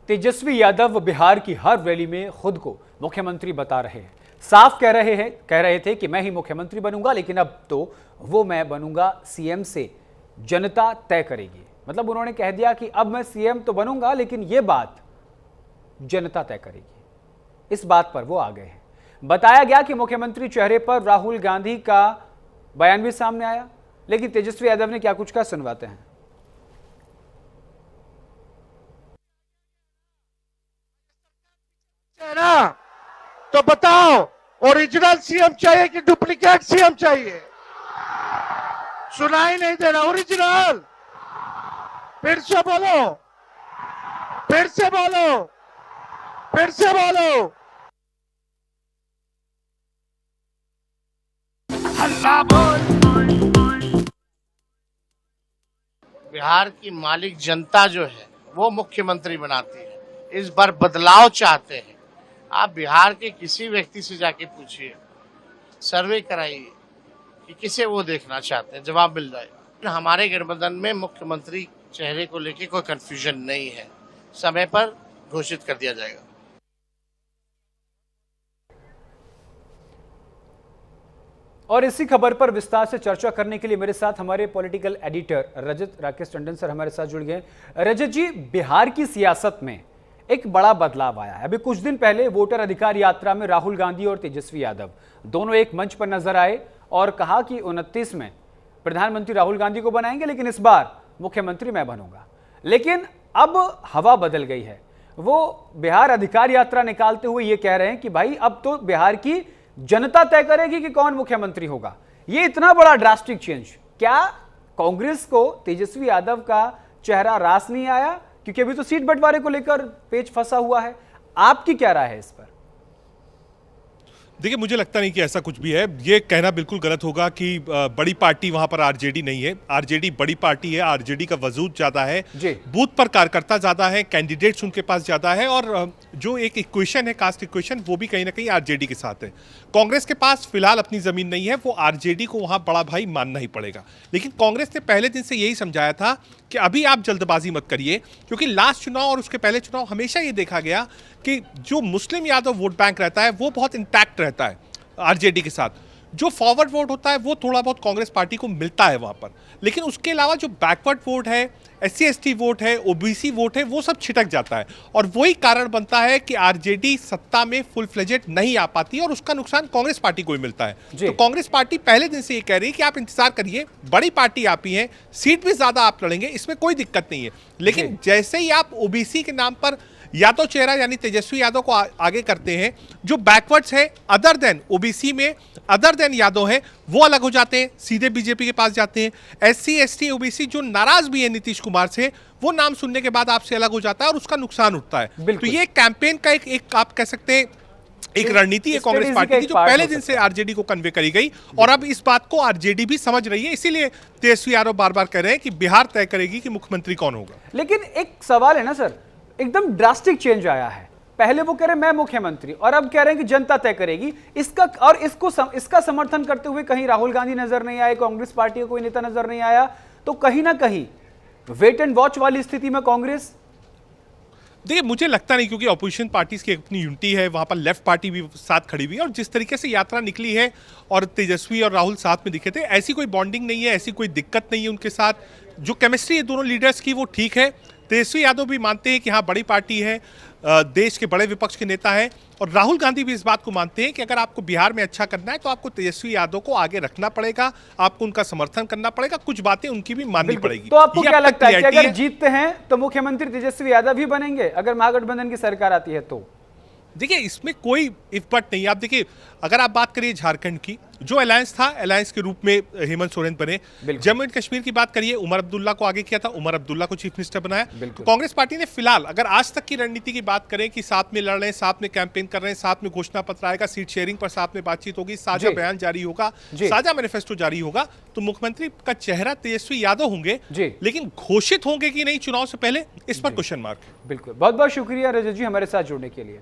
तेजस्वी यादव बिहार की हर रैली में खुद को मुख्यमंत्री बता रहे हैं। साफ कह रहे थे कि मैं ही मुख्यमंत्री बनूंगा, लेकिन अब तो वो मैं बनूंगा सीएम से जनता तय करेगी। मतलब उन्होंने कह दिया कि अब मैं सीएम तो बनूंगा, लेकिन ये बात जनता तय करेगी। इस बात पर वो आ गए हैं। बताया गया कि मुख्यमंत्री चेहरे पर राहुल गांधी का बयान भी सामने आया, लेकिन तेजस्वी यादव ने क्या कुछ कहा, सुनवाते हैं। तो बताओ, ओरिजिनल सीएम चाहिए कि डुप्लीकेट सीएम चाहिए? सुनाई नहीं दे रहा। ओरिजिनल। फिर से बोलो, फिर से बोलो, फिर से बोलो। हल्ला बोल। बिहार की मालिक जनता जो है वो मुख्यमंत्री बनाती है। इस बार बदलाव चाहते हैं। आप बिहार के किसी व्यक्ति से जाके पूछिए, सर्वे कराइए कि किसे वो देखना चाहते हैं, जवाब मिल जाएगा। हमारे गठबंधन में मुख्यमंत्री चेहरे को लेकर कोई कंफ्यूजन नहीं है। समय पर घोषित कर दिया जाएगा। और इसी खबर पर विस्तार से चर्चा करने के लिए मेरे साथ हमारे पॉलिटिकल एडिटर रजत राकेश टंडन सर हमारे साथ जुड़ गए। रजत जी, बिहार की सियासत में एक बड़ा बदलाव आया है। अभी कुछ दिन पहले वोटर अधिकार यात्रा में राहुल गांधी और तेजस्वी यादव दोनों एक मंच पर नजर आए और कहा कि 29 में प्रधानमंत्री राहुल गांधी को बनाएंगे, लेकिन इस बार मुख्यमंत्री मैं बनूंगा। लेकिन अब हवा बदल गई है। वो बिहार अधिकार यात्रा निकालते हुए ये कह रहे हैं कि भाई अब तो बिहार की जनता तय करेगी कि कौन मुख्यमंत्री होगा। ये इतना बड़ा ड्रास्टिक चेंज, क्या कांग्रेस को तेजस्वी यादव का चेहरा रास नहीं आया? क्योंकि अभी तो सीट बंटवारे को लेकर पेच फंसा हुआ है। आपकी क्या राय है इस पर? देखिए, मुझे लगता नहीं कि ऐसा कुछ भी है। ये कहना बिल्कुल गलत होगा कि बड़ी पार्टी वहां पर आरजेडी नहीं है। आरजेडी बड़ी पार्टी है। आरजेडी का वजूद ज्यादा है, बूथ पर कार्यकर्ता ज्यादा है, कैंडिडेट्स उनके पास ज्यादा है, और जो एक इक्वेशन है, कास्ट इक्वेशन, वो भी कहीं ना कहीं आरजेडी के साथ है। कांग्रेस के पास फिलहाल अपनी जमीन नहीं है, वो आरजेडी को वहां बड़ा भाई मानना ही पड़ेगा। लेकिन कांग्रेस ने पहले दिन से यही समझाया था कि अभी आप जल्दबाजी मत करिए, क्योंकि लास्ट चुनाव और उसके पहले चुनाव हमेशा ये देखा गया कि जो मुस्लिम यादव वोट बैंक रहता है वो बहुत इंटैक्ट रहता है आरजेडी के साथ। जो फॉरवर्ड वोट होता है वो थोड़ा बहुत कांग्रेस पार्टी को मिलता है वहां पर, लेकिन उसके अलावा जो बैकवर्ड वोट है, SC ST वोट है, OBC वोट है, वो सब छिटक जाता है। और वही कारण बनता है कि आरजेडी सत्ता में फुल फ्लेजेड नहीं आ पाती और उसका नुकसान कांग्रेस पार्टी को ही मिलता है। तो कांग्रेस पार्टी पहले दिन से ये कह रही है कि आप इंतजार करिए, बड़ी पार्टी आप ही हैं, सीट भी ज्यादा आप लड़ेंगे, इसमें कोई दिक्कत नहीं है। लेकिन जैसे ही आप OBC के नाम पर यादव चेहरा यानी तेजस्वी यादव को आगे करते हैं, जो बैकवर्ड्स है अदर देन OBC में, अदर देन यादव है, वो अलग हो जाते हैं, सीधे बीजेपी के पास जाते हैं। SC ST OBC जो नाराज भी है नीतीश कुमार से, वो नाम सुनने के बाद आपसे अलग हो जाता है और उसका नुकसान उठता है। तो ये कैंपेन का एक आप कह सकते हैं एक रणनीति है कांग्रेस पार्टी की, जो पहले दिन से आरजेडी को कन्वे करी गई, और अब इस बात को आरजेडी भी समझ रही है। इसीलिए तेजस्वी यादव बार बार कह रहे हैं कि बिहार तय करेगी कि मुख्यमंत्री कौन होगा। लेकिन एक सवाल है ना सर, एकदम ड्रास्टिक चेंज आया है। पहले वो कह रहे मैं मुख्यमंत्री, और अब कह रहे हैं कि जनता तय करेगी। इसका समर्थन करते हुए कहीं राहुल गांधी नजर नहीं आए, कांग्रेस पार्टी का कोई नेता नजर नहीं आया। तो कहीं ना कहीं वेट एंड वॉच वाली स्थिति में कांग्रेस। देखिए, मुझे लगता नहीं, क्योंकि अपोजिशन पार्टीज की अपनी यूनिटी है, वहां पर लेफ्ट पार्टी भी साथ खड़ी हुई है, और जिस तरीके से यात्रा निकली है और तेजस्वी और राहुल साथ में दिखे थे, ऐसी कोई बॉन्डिंग नहीं है, ऐसी कोई दिक्कत नहीं है उनके साथ। जो केमिस्ट्री है दोनों लीडर्स की वो ठीक है। तेजस्वी यादव भी मानते हैं कि हाँ बड़ी पार्टी है, देश के बड़े विपक्ष के नेता है, और राहुल गांधी भी इस बात को मानते हैं कि अगर आपको बिहार में अच्छा करना है तो आपको तेजस्वी यादव को आगे रखना पड़ेगा, आपको उनका समर्थन करना पड़ेगा, कुछ बातें उनकी भी माननी पड़ेगी। तो आपको क्या लगता है कि अगर जीतते हैं तो मुख्यमंत्री तेजस्वी यादव ही बनेंगे अगर महागठबंधन की सरकार आती है तो? देखिए, इसमें कोई इफ बट नहीं। आप देखिए, अगर आप बात करिए झारखंड की, जो अलायंस था, अलायंस के रूप में हेमंत सोरेन बने। जम्मू एंड कश्मीर की बात करिए, उमर अब्दुल्ला को आगे किया था, उमर अब्दुल्ला को चीफ मिनिस्टर बनाया। तो कांग्रेस पार्टी ने फिलहाल, अगर आज तक की रणनीति की बात करें कि साथ में लड़ रहे हैं, साथ में कैंपेन कर रहे हैं, साथ में घोषणा पत्र आएगा, सीट शेयरिंग पर साथ में बातचीत होगी, साझा बयान जारी होगा, साझा मैनिफेस्टो जारी होगा, तो मुख्यमंत्री का चेहरा तेजस्वी यादव होंगे। लेकिन घोषित होंगे कि नहीं चुनाव से पहले, इस पर क्वेश्चन मार्क। बिल्कुल, बहुत बहुत शुक्रिया रजत जी हमारे साथ जुड़ने के लिए।